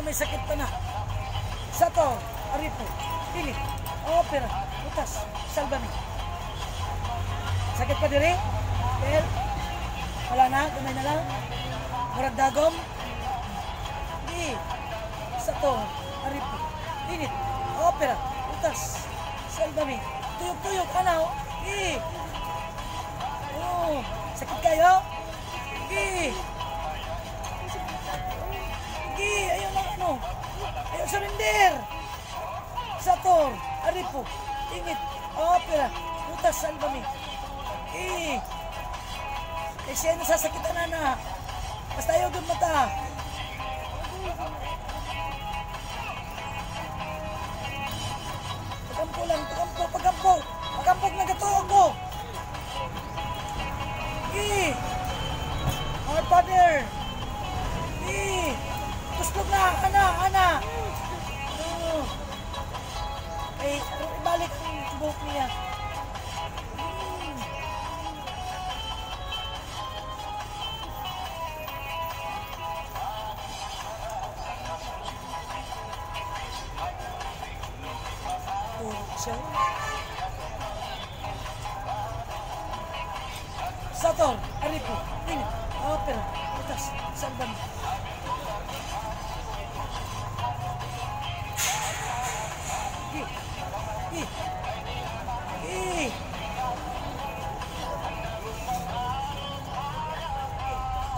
medyo may sakit pa na. Sator, Aripo, Pili, Opera, Butas, Salbami. Sakit pa diri? Pero, wala na, gamay na lang. Murag dagom. Di, Sator, Aripo, Pili, Opera, Butas, Salbami. Tuyog-tuyog, ano? Di. Oh, sakit kayo? Di. Di, ayaw lang ano. Ayaw surrender. Sator, Aripo, Ingit, Opera, Butas, Salbami. Kasi ano sasakitan na. Basta ayaw doon mata. Pagampo lang, pagampo. Pagampog na gatuog ko. Our father. Gusto na, ana. Ay, ibalik ang buhok niya. Sator, Aripo, Ingit, Opera, Butas, Salbami.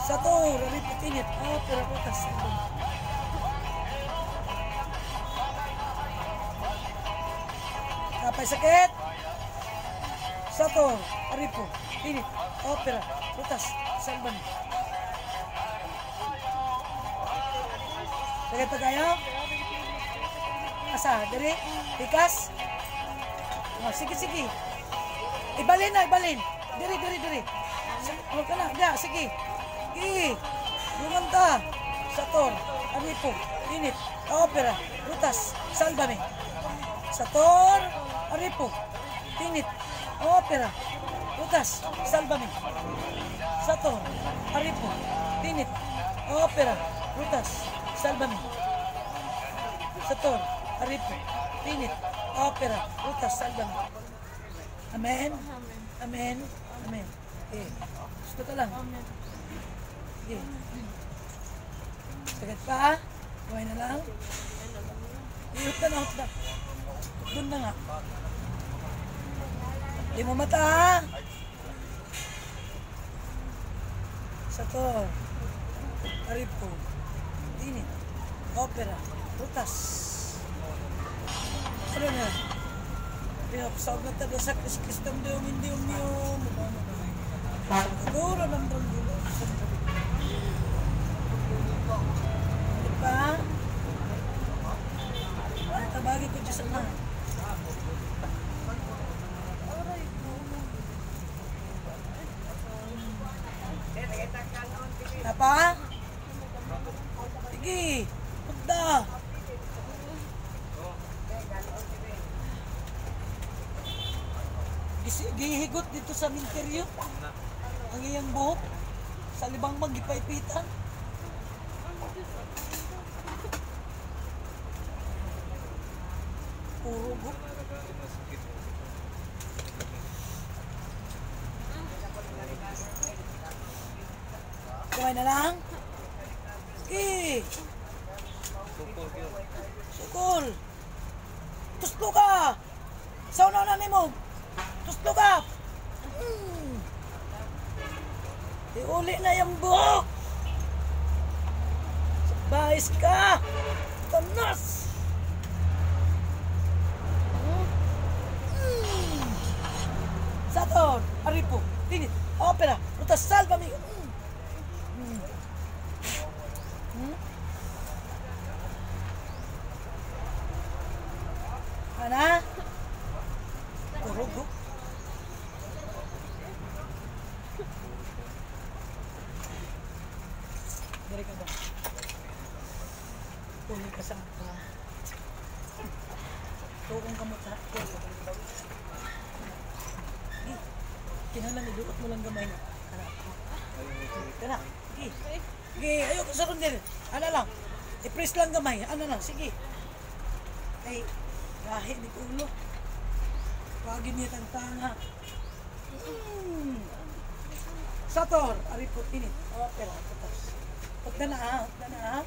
Sator, Aripo, Ingit, Opera, Butas, Salbami. Kapay sakit. Sator, Aripo, Ingit, Opera, Butas, Salbami. Sakit pa kayo? Asa? Diri? Tikas? Oh, sige. Ibalin. Diri. Huwag ka na. Da, sige. Lumanta. Sator, Aripo, Ingit, Opera, Butas, Salbami. Sator, Aripo, Ingit, Opera, Butas, Salbami. Sator, Aripo, Ingit, Opera, Butas, Salbami. Sator, Aripo, Ingit, Opera, Butas, Salbami. Amen. Gusto ka lang. Sakit pa? Buhay na lang? Ihot na. Doon na nga. Di mo mata. Sator, Aripo, Ingit, Opera, Butas. Ano na? Pinapasawag na tayo sa Kristong Diyong hindi umiyong. Siguro ng dranggulo. Diba? Tabagin ko dyan sa mga. Apa? Sige. Pagda. Gihigot dito sa minteryo. Ang iyang buhok. Sa libang magipaipitan. Puro buhok. Kamay na lang. Sige. Sukol. Tuslo ka. Sauna na mo. Tuslo ka. Iuli na yung buhok. Sabahis ka. Tanas. Sator, Aripo, Ingit, Opera, Butas, Salbami. Ana? Turugo. Dari ka ba? Puli ka sa mga. Tuong kamot ha. Kinalang iduot mo lang gamay na. Kana. Sige. Sige, ayaw ka sa rundir. Ano lang. I-press lang gamay. Ano lang, sige. Ay, gahi ni ulo. Wagin niya tantanga. Sator, ari po, init. Opera, tapos. Huwag na na ha.